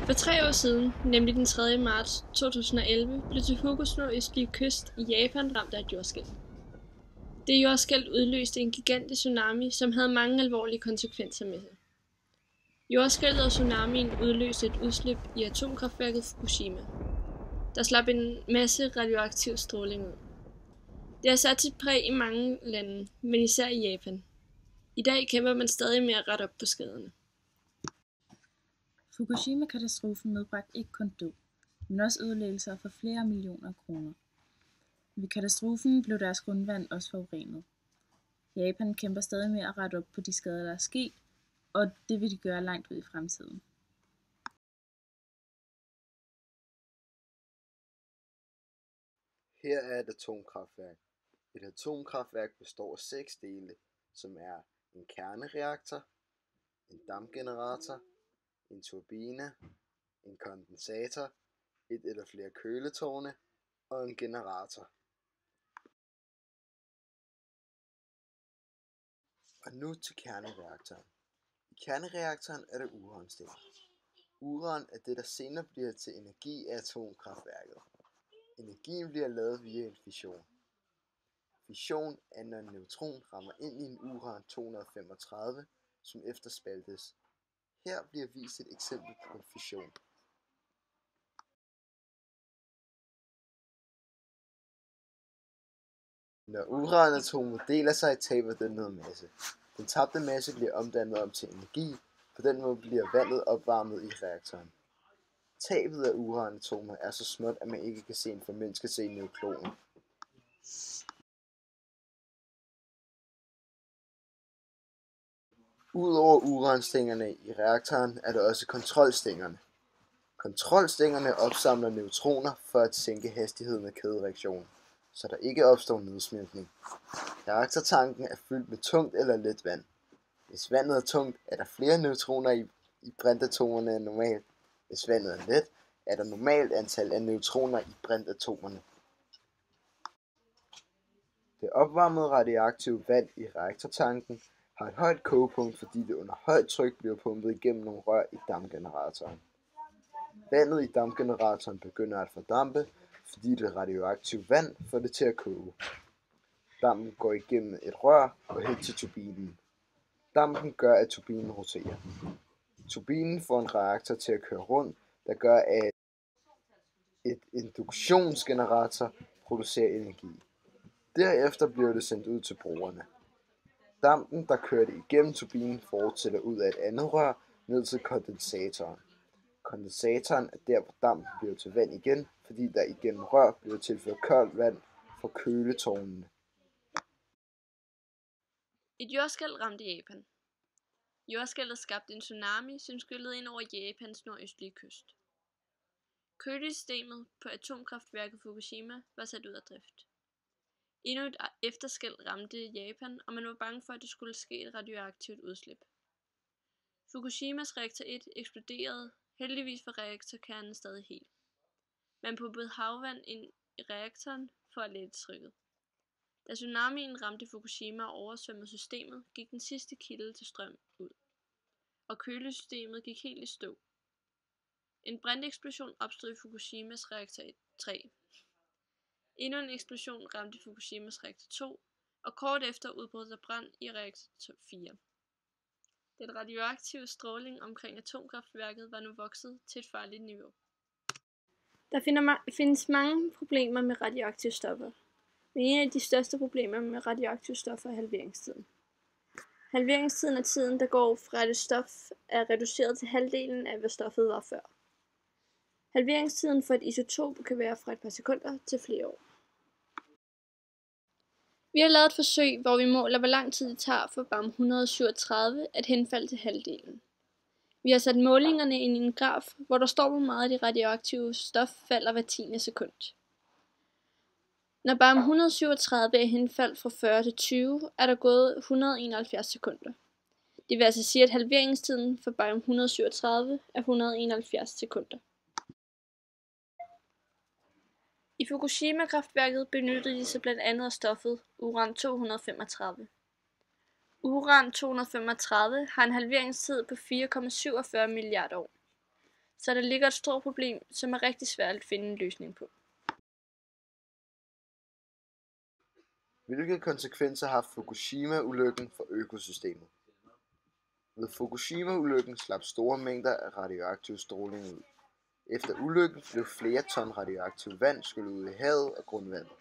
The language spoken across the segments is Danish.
For 3 år siden, nemlig den 3. marts 2011, blev Tohokos nordøstlige kyst i Japan ramt af et jordskælv. Det jordskælv udløste en gigantisk tsunami, som havde mange alvorlige konsekvenser med sig. Jordskælvet og tsunamien udløste et udslip i atomkraftværket Fukushima, der slap en masse radioaktiv stråling ud. Det har sat sit præg i mange lande, men især i Japan. I dag kæmper man stadig med at rette op på skaderne. Fukushima-katastrofen medbragte ikke kun død, men også ødelæggelser for flere millioner kroner. Ved katastrofen blev deres grundvand også forurenet. Japan kæmper stadig med at rette op på de skader, der er sket, og det vil de gøre langt ud i fremtiden. Her er et atomkraftværk. Et atomkraftværk består af 6 dele, som er en kernereaktor, en dampgenerator, en turbine, en kondensator, et eller flere køletårne og en generator. Og nu til kernereaktoren. I kernereaktoren er der uranstænger. Uran er det, der senere bliver til energi af atomkraftværket. Energien bliver lavet via en fission. Fission er, når en neutron rammer ind i en uran-235, som efterspaltes. Her bliver vist et eksempel på fission. Når uranatomet deler sig, taber den noget masse. Den tabte masse bliver omdannet om til energi. På den måde bliver vandet opvarmet i reaktoren. Tabet af uranatomer er så småt, at man ikke kan se en formindsket se neutroner. Udover uranstængerne i reaktoren er der også kontrolstængerne. Kontrolstængerne opsamler neutroner for at sænke hastigheden af kædereaktionen, så der ikke opstår nedsmeltning. Reaktortanken er fyldt med tungt eller let vand. Hvis vandet er tungt, er der flere neutroner i brintatomerne end normalt. Hvis vandet er let, er der normalt antal af neutroner i brintatomerne. Det opvarmede radioaktive vand i reaktortanken har et højt kogepunkt, fordi det under højt tryk bliver pumpet igennem nogle rør i dampgeneratoren. Vandet i dampgeneratoren begynder at fordampe, fordi det radioaktive vand får det til at koge. Dampen går igennem et rør og hen til turbinen. Dampen gør, at turbinen roterer. Turbinen får en reaktor til at køre rundt, der gør, at et induktionsgenerator producerer energi. Derefter bliver det sendt ud til brugerne. Dampen, der kører det igennem turbinen, fortsætter ud af et andet rør ned til kondensatoren. Kondensatoren er der, hvor dampen bliver til vand igen, fordi der igennem rør bliver tilført koldt vand fra køletårnene. Et jordskælv ramte Japan. Jordskælvet skabte en tsunami, som skyllede ind over Japans nordøstlige kyst. Kølesystemet på atomkraftværket Fukushima var sat ud af drift. Endnu et efterskælv ramte Japan, og man var bange for, at der skulle ske et radioaktivt udslip. Fukushimas reaktor 1 eksploderede, heldigvis var reaktorkernen stadig hel. Man pumpede havvand ind i reaktoren for at lette trykket. Da tsunamien ramte Fukushima og oversvømmede systemet, gik den sidste kilde til strøm ud, og kølesystemet gik helt i stå. En brinteksplosion opstod i Fukushimas reaktor 3. Endnu en eksplosion ramte Fukushimas reaktor 2, og kort efter udbrød der brand i reaktor 4. Den radioaktive stråling omkring atomkraftværket var nu vokset til et farligt niveau. Der findes mange problemer med radioaktive stoffer, men en af de største problemer med radioaktive stoffer er halveringstiden. Halveringstiden er tiden, der går fra at et stof er reduceret til halvdelen af, hvad stoffet var før. Halveringstiden for et isotop kan være fra et par sekunder til flere år. Vi har lavet et forsøg, hvor vi måler, hvor lang tid det tager for bam 137 at henfalde til halvdelen. Vi har sat målingerne ind i en graf, hvor der står, hvor meget det radioaktive stof falder hver 10. sekund. Når bam 137 er henfaldt fra 40 til 20, er der gået 171 sekunder. Det vil altså sige, at halveringstiden for bam 137 er 171 sekunder. I Fukushima-kraftværket benyttede de sig blandt andet af stoffet uran-235. Uran-235 har en halveringstid på 4,47 milliarder år. Så der ligger et stort problem, som er rigtig svært at finde en løsning på. Hvilke konsekvenser har Fukushima-ulykken for økosystemet? Ved Fukushima-ulykken slap store mængder af radioaktiv stråling ud. Efter ulykken blev flere ton radioaktivt vand skyllet ud i havet og grundvandet.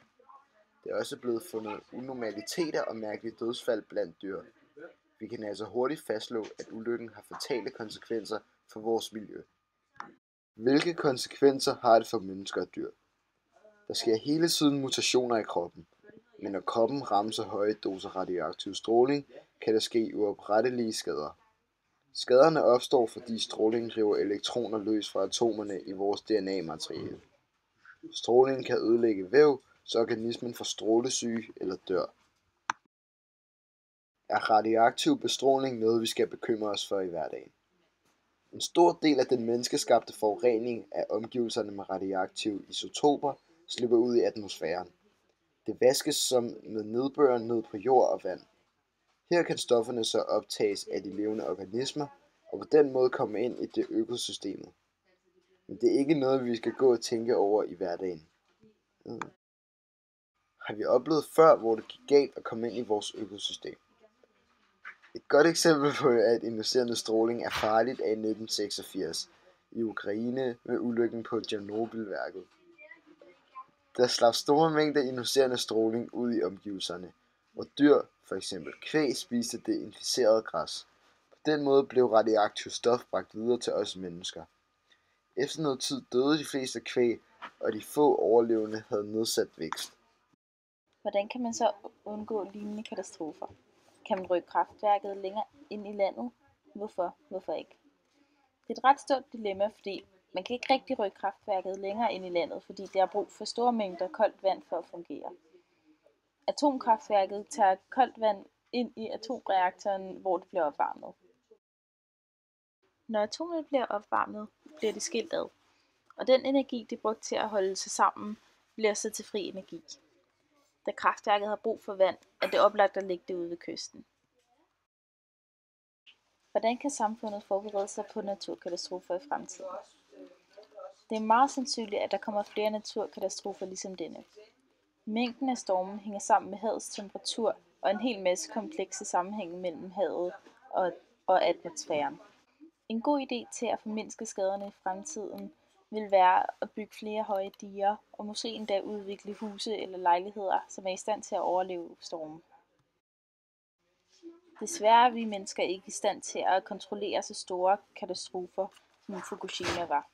Det er også blevet fundet unormaliteter og mærkelige dødsfald blandt dyr. Vi kan altså hurtigt fastslå, at ulykken har fatale konsekvenser for vores miljø. Hvilke konsekvenser har det for mennesker og dyr? Der sker hele tiden mutationer i kroppen, men når kroppen rammes af høje doser radioaktiv stråling, kan der ske uoprettelige skader. Skaderne opstår, fordi strålingen river elektroner løs fra atomerne i vores DNA-materiale. Strålingen kan ødelægge væv, så organismen får strålesyge eller dør. Er radioaktiv bestråling noget, vi skal bekymre os for i hverdagen? En stor del af den menneskeskabte forurening af omgivelserne med radioaktive isotoper slipper ud i atmosfæren. Det vaskes som med nedbør ned på jord og vand. Her kan stofferne så optages af de levende organismer, og på den måde komme ind i det økosystemet. Men det er ikke noget, vi skal gå og tænke over i hverdagen. Har vi oplevet før, hvor det gik galt at komme ind i vores økosystem? Et godt eksempel på, at ionerende stråling er farligt, er i 1986 i Ukraine med ulykken på Tjernobylværket. Der slap store mængder ionerende stråling ud i omgivelserne, hvor dyr, f.eks. kvæg, spiste det inficerede græs. På den måde blev radioaktivt stof bragt videre til os mennesker. Efter noget tid døde de fleste kvæg, og de få overlevende havde nedsat vækst. Hvordan kan man så undgå lignende katastrofer? Kan man rykke kraftværket længere ind i landet? Hvorfor ikke? Det er et ret stort dilemma, fordi man kan ikke rigtig rykke kraftværket længere ind i landet, fordi det har brug for store mængder koldt vand for at fungere. Atomkraftværket tager koldt vand ind i atomreaktoren, hvor det bliver opvarmet. Når atomet bliver opvarmet, bliver det skilt ad, og den energi, det er brugt til at holde sig sammen, bliver så til fri energi. Da kraftværket har brug for vand, er det oplagt at lægge det ude ved kysten. Hvordan kan samfundet forberede sig på naturkatastrofer i fremtiden? Det er meget sandsynligt, at der kommer flere naturkatastrofer ligesom denne. Mængden af stormen hænger sammen med havets temperatur og en hel masse komplekse sammenhænge mellem havet og atmosfæren. En god idé til at formindske skaderne i fremtiden vil være at bygge flere høje diger og måske endda udvikle huse eller lejligheder, som er i stand til at overleve stormen. Desværre er vi mennesker ikke i stand til at kontrollere så store katastrofer, som Fukushima var.